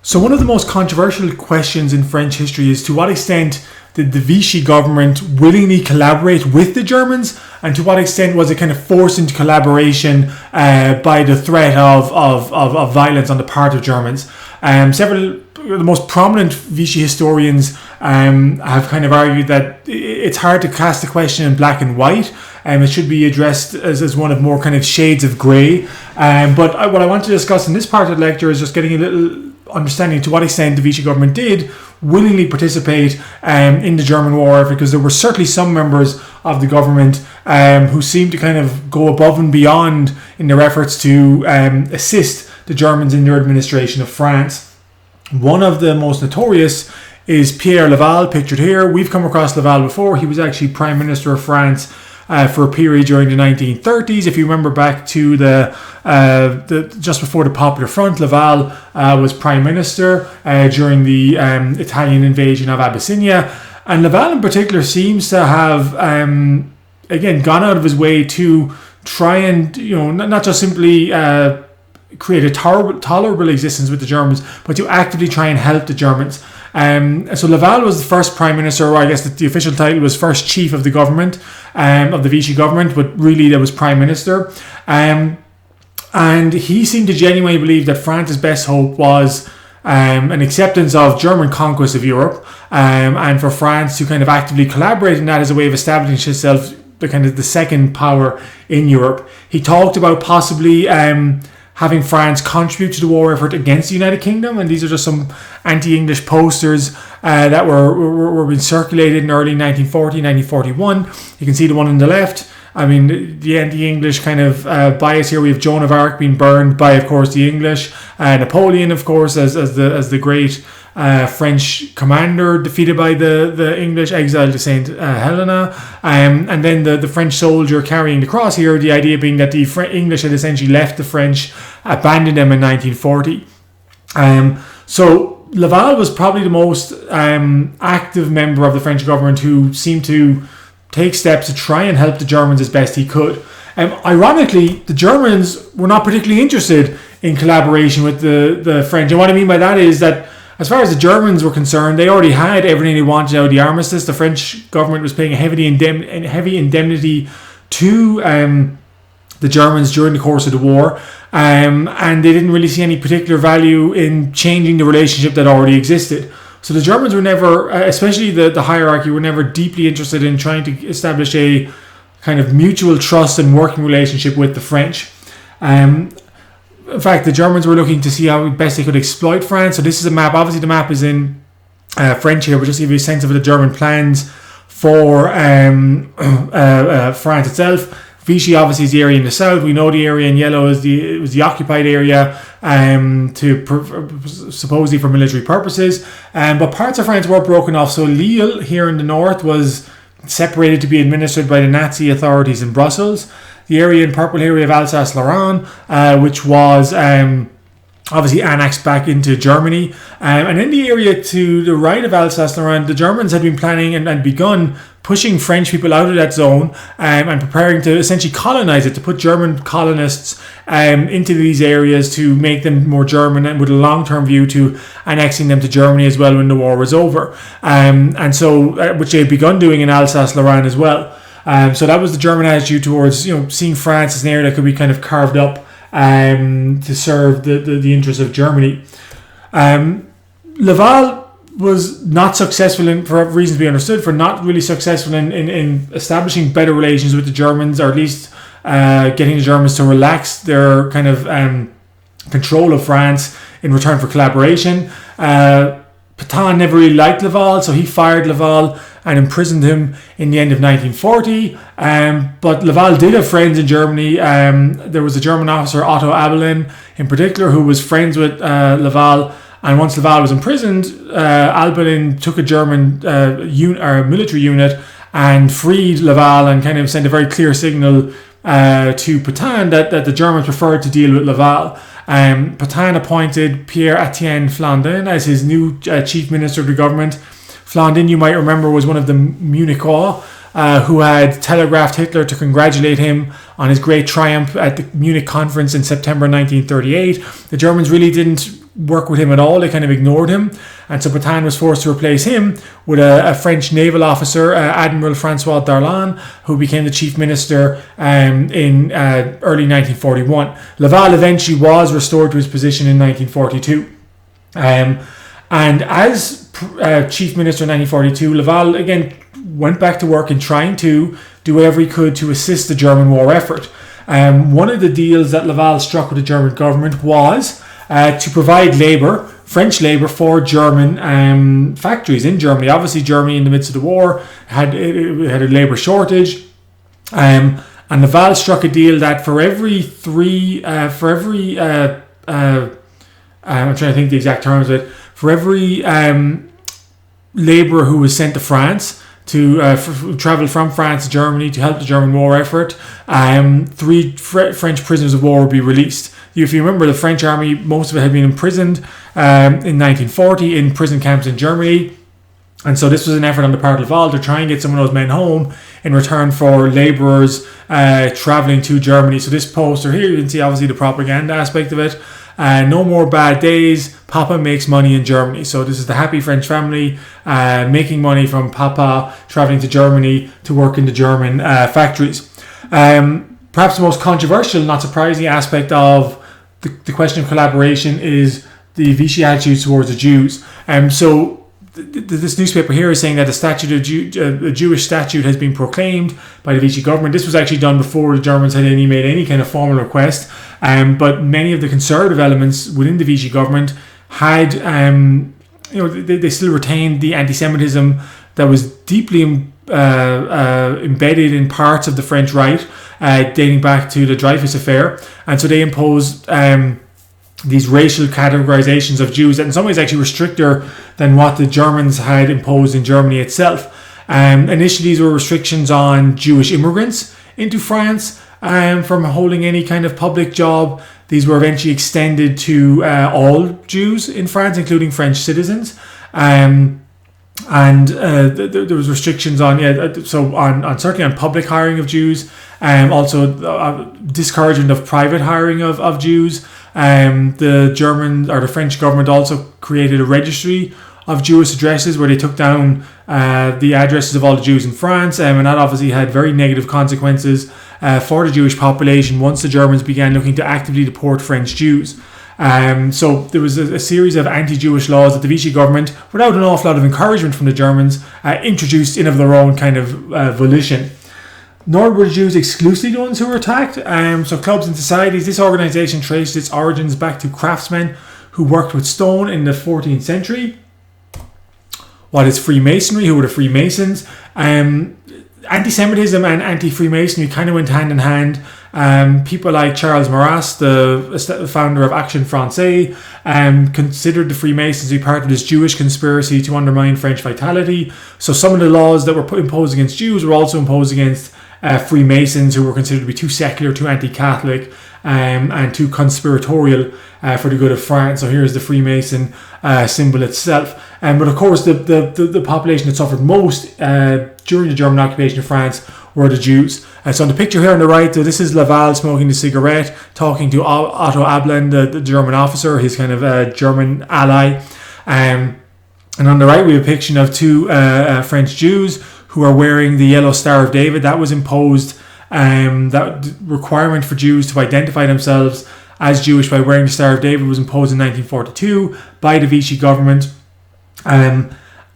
So one of the most controversial questions in French history is to what extent did the Vichy government willingly collaborate with the Germans, and to what extent was it kind of forced into collaboration by the threat of violence on the part of Germans. Several of the most prominent Vichy historians have kind of argued that it's hard to cast the question in black and white. It should be addressed as one of more kind of shades of grey. But what I want to discuss in this part of the lecture is just getting a little understanding to what extent the Vichy government did willingly participate in the German war, because there were certainly some members of the government who seemed to kind of go above and beyond in their efforts to assist the Germans in their administration of France. One of the most notorious is Pierre Laval, pictured here. We've come across Laval before. He was actually Prime Minister of France for a period during the 1930s. If you remember back to the just before the Popular Front, Laval was Prime Minister during the Italian invasion of Abyssinia. And Laval in particular seems to have, again, gone out of his way to try and, not just simply create a tolerable existence with the Germans, but to actively try and help the Germans. So Laval was the first prime minister, or I guess the official title was first chief of the government, of the Vichy government, but really there was prime minister. And he seemed to genuinely believe that France's best hope was an acceptance of German conquest of Europe, and for France to kind of actively collaborate in that as a way of establishing itself the kind of the second power in Europe. He talked about possibly having France contribute to the war effort against the United Kingdom, and these are just some anti-English posters that were being circulated in early 1940, 1941. You can see the one on the left. I mean, the anti-English kind of bias here. We have Joan of Arc being burned by, of course, the English. Napoleon, of course, as the great French commander defeated by the English, exiled to St. Helena. And then the French soldier carrying the cross here, the idea being that the English had essentially left the French, abandoned them in 1940. So Laval was probably the most active member of the French government who seemed to take steps to try and help the Germans as best he could. Ironically, the Germans were not particularly interested in collaboration with the French. And what I mean by that is that as far as the Germans were concerned, they already had everything they wanted out of the armistice. The French government was paying a heavy indemnity to the Germans during the course of the war. And they didn't really see any particular value in changing the relationship that already existed. So the Germans were never, especially the hierarchy, were never deeply interested in trying to establish a kind of mutual trust and working relationship with the French. In fact, the Germans were looking to see how best they could exploit France. So this is a map. Obviously, the map is in French here, but just to give you a sense of the German plans for France itself. Vichy obviously is the area in the south. We know the area in yellow was the occupied area supposedly for military purposes. But parts of France were broken off. So Lille here in the north was separated to be administered by the Nazi authorities in Brussels. The area in purple here we have Alsace-Lorraine, which was obviously annexed back into Germany. And in the area to the right of Alsace-Lorraine, the Germans had been planning and begun pushing French people out of that zone and preparing to essentially colonize it, to put German colonists into these areas to make them more German, and with a long-term view to annexing them to Germany as well when the war was over. And so, which they had begun doing in Alsace-Lorraine as well. So that was the German attitude towards, seeing France as an area that could be kind of carved up to serve the interests of Germany. Laval was not successful for reasons we understood, for not really successful in establishing better relations with the Germans, or at least getting the Germans to relax their kind of control of France in return for collaboration. Pétain never really liked Laval, so he fired Laval and imprisoned him in the end of 1940. But Laval did have friends in Germany. There was a German officer, Otto Abelin, in particular, who was friends with Laval. And once Laval was imprisoned, Abelin took a German military unit and freed Laval, and kind of sent a very clear signal to Pétain that the Germans preferred to deal with Laval. Pétain appointed Pierre-Étienne Flandin as his new chief minister of the government. Flandin, you might remember, was one of the Munichois who had telegraphed Hitler to congratulate him on his great triumph at the Munich conference in September 1938. The Germans really didn't work with him at all. They kind of ignored him. And so Pétain was forced to replace him with a French naval officer, Admiral François Darlan, who became the chief minister in early 1941. Laval eventually was restored to his position in 1942. And as chief minister in 1942, Laval again went back to work in trying to do whatever he could to assist the German war effort. One of the deals that Laval struck with the German government was to provide labour, French labour, for German factories in Germany. Obviously, Germany in the midst of the war had a labour shortage, and Laval struck a deal that for every I'm trying to think the exact terms of it, for every labourer who was sent to France to travel from France to Germany to help the German war effort, 3 French prisoners of war would be released. If you remember, the French army, most of it had been imprisoned in 1940 in prison camps in Germany. And so this was an effort on the part of Laval to try and get some of those men home in return for labourers travelling to Germany. So this poster here, you can see obviously the propaganda aspect of it. No more bad days. Papa makes money in Germany. So this is the happy French family making money from Papa travelling to Germany to work in the German factories. Perhaps the most controversial, not surprising aspect of the question of collaboration is the Vichy attitude towards the Jews. So this newspaper here is saying that a Jewish statute has been proclaimed by the Vichy government. This was actually done before the Germans had made any kind of formal request. But many of the conservative elements within the Vichy government had, they still retained the anti-Semitism that was deeply embedded in parts of the French right, dating back to the Dreyfus affair. And so they imposed these racial categorizations of Jews that in some ways actually were stricter than what the Germans had imposed in Germany itself. Initially, these were restrictions on Jewish immigrants into France from holding any kind of public job. These were eventually extended to all Jews in France, including French citizens. There was restrictions on certainly on public hiring of Jews, also discouragement of private hiring of Jews. The French government also created a registry of Jewish addresses where they took down the addresses of all the Jews in France, and that obviously had very negative consequences for the Jewish population once the Germans began looking to actively deport French Jews. So there was a series of anti-Jewish laws that the Vichy government, without an awful lot of encouragement from the Germans, introduced in of their own kind of volition. Nor were the Jews exclusively the ones who were attacked. So clubs and societies, this organisation traced its origins back to craftsmen who worked with stone in the 14th century. What is Freemasonry? Who were the Freemasons? Anti-Semitism and anti-Freemasonry kind of went hand in hand. People like Charles Maurras, the founder of Action Française, considered the Freemasons to be part of this Jewish conspiracy to undermine French vitality. So some of the laws that were imposed against Jews were also imposed against Freemasons, who were considered to be too secular, too anti-Catholic, and too conspiratorial for the good of France. So here's the Freemason symbol itself. But of course, the population that suffered most during the German occupation of France were the Jews. So in the picture here on the right, so this is Laval smoking the cigarette, talking to Otto Ablen, the German officer, his kind of German ally. And on the right, we have a picture of 2 French Jews who are wearing the yellow Star of David. That was imposed, that requirement for Jews to identify themselves as Jewish by wearing the Star of David was imposed in 1942 by the Vichy government.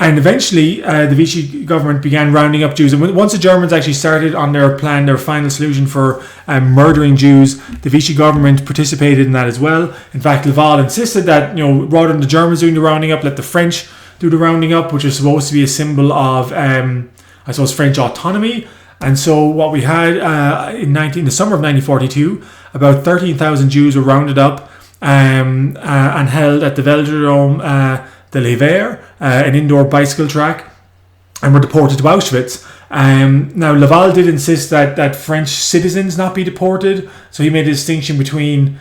And eventually, the Vichy government began rounding up Jews. And once the Germans actually started on their plan, their final solution for murdering Jews, the Vichy government participated in that as well. In fact, Laval insisted that, rather than the Germans doing the rounding up, let the French do the rounding up, which is supposed to be a symbol of, French autonomy. And so what we had in the summer of 1942, about 13,000 Jews were rounded up and held at the Velodrome de l'Hiver, an indoor bicycle track, and were deported to Auschwitz. Now, Laval did insist that French citizens not be deported, so he made a distinction between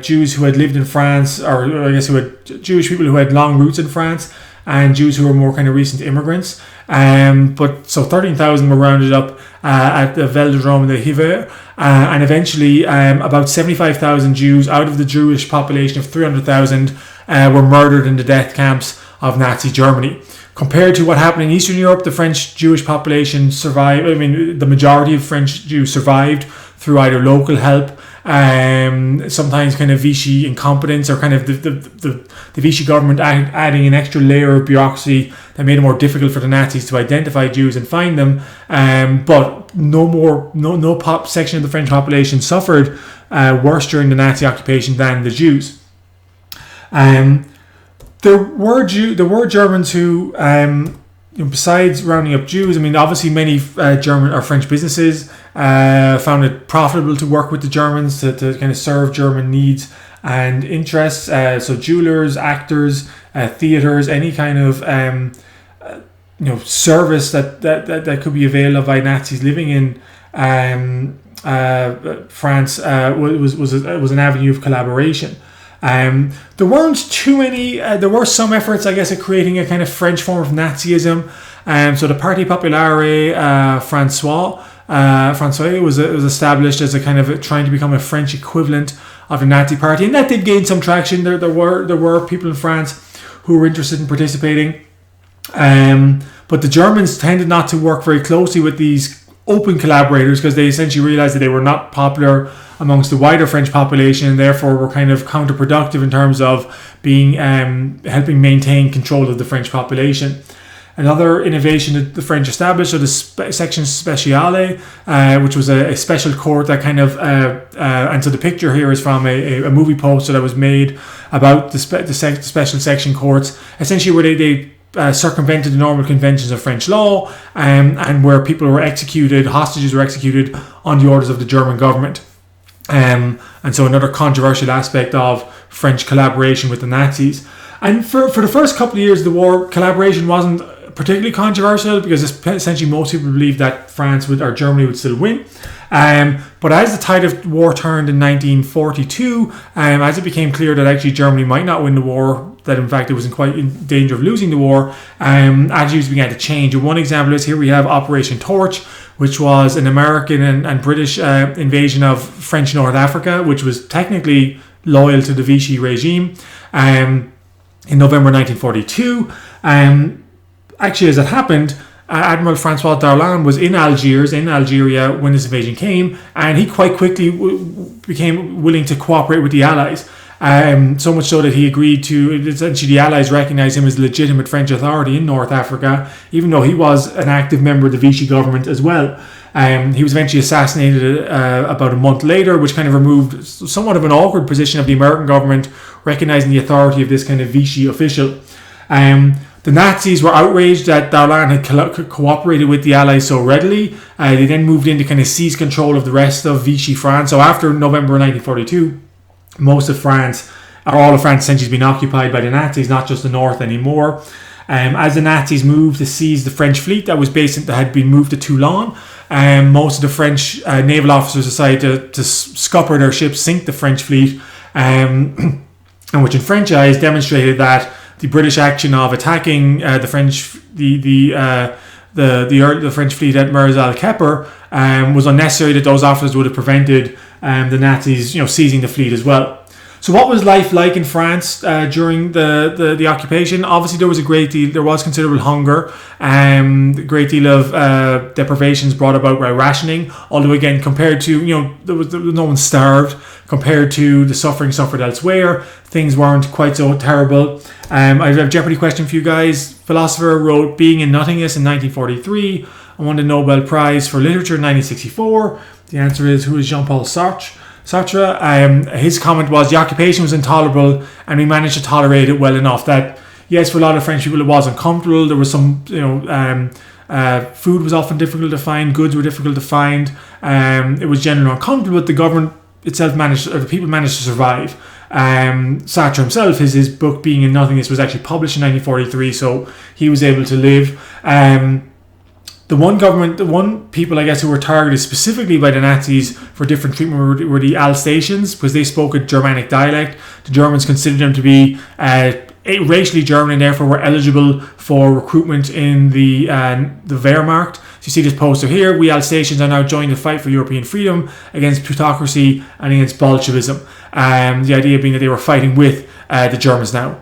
Jews who had lived in France, or I guess Jewish people who had long roots in France, and Jews who were more kind of recent immigrants. But so 13,000 were rounded up at the Velodrome de Hiver, and eventually about 75,000 Jews out of the Jewish population of 300,000 were murdered in the death camps of Nazi Germany. Compared to what happened in Eastern Europe, the French Jewish population survived. I mean, the majority of French Jews survived through either local help, sometimes kind of Vichy incompetence, or kind of the Vichy government adding an extra layer of bureaucracy that made it more difficult for the Nazis to identify Jews and find them. But no section of the French population suffered worse during the Nazi occupation than the Jews. There were Germans who, besides rounding up Jews, I mean, obviously many German or French businesses found it profitable to work with the Germans to kind of serve German needs and interests. So jewelers, actors, theaters, any kind of service that could be available by Nazis living in France was an avenue of collaboration. There weren't too many. There were some efforts, I guess, at creating a kind of French form of Nazism. So the Parti Populaire Français was established as a kind of trying to become a French equivalent of the Nazi Party, and that did gain some traction. There were people in France who were interested in participating, but the Germans tended not to work very closely with these open collaborators because they essentially realized that they were not popular amongst the wider French population, and therefore were kind of counterproductive in terms of being helping maintain control of the French population. Another innovation that the French established was the Section Spéciale, which was a special court that kind of, and so the picture here is from a movie poster that was made about the special section courts, essentially where they circumvented the normal conventions of French law, and where people were executed, hostages were executed on the orders of the German government. And so another controversial aspect of French collaboration with the Nazis. And for the first couple of years of the war, collaboration wasn't particularly controversial because essentially most people believed that France or Germany would still win. But as the tide of war turned in 1942, as it became clear that actually Germany might not win the war, that in fact it was in danger of losing the war, attitudes began to change. And one example is here we have Operation Torch, which was an American and British invasion of French North Africa, which was technically loyal to the Vichy regime, in November 1942. Actually, as it happened, Admiral Francois Darlan was in Algeria when this invasion came, and he quite quickly became willing to cooperate with the Allies. So much so that he agreed to, essentially the Allies recognized him as legitimate French authority in North Africa, even though he was an active member of the Vichy government as well. He was eventually assassinated about a month later, which kind of removed somewhat of an awkward position of the American government recognizing the authority of this kind of Vichy official. The Nazis were outraged that Darlan had cooperated with the Allies so readily. They then moved in to kind of seize control of the rest of Vichy France. So after November 1942, most of France, or all of France, essentially has been occupied by the Nazis, not just the north anymore. As the Nazis moved to seize the French fleet that had been moved to Toulon, most of the French naval officers decided to scupper their ships, sink the French fleet, and which in French eyes demonstrated that the British action of attacking the French fleet at Mers al-Kepper was unnecessary, that those officers would have prevented the Nazis seizing the fleet as well. So what was life like in France during the occupation? Obviously there was considerable hunger, a great deal of deprivations brought about by rationing, although again compared to, there was no one starved, compared to the suffering suffered elsewhere, things weren't quite so terrible. I have a Jeopardy question for you guys. Philosopher wrote Being in Nothingness in 1943 and won the Nobel Prize for Literature in 1964. The answer is, who is Jean-Paul Sartre? His comment was, the occupation was intolerable and we managed to tolerate it well enough that, yes, for a lot of French people it was uncomfortable. There was some, food was often difficult to find, goods were difficult to find. It was generally uncomfortable, but the government itself the people managed to survive. Sartre himself, his book Being in Nothingness was actually published in 1943, so he was able to live. The one people, I guess, who were targeted specifically by the Nazis for different treatment were the Alsatians, because they spoke a Germanic dialect. The Germans considered them to be racially German and therefore were eligible for recruitment in the Wehrmacht. So you see this poster here: we Alsatians are now joining the fight for European freedom against plutocracy and against Bolshevism. The idea being that they were fighting with the Germans now.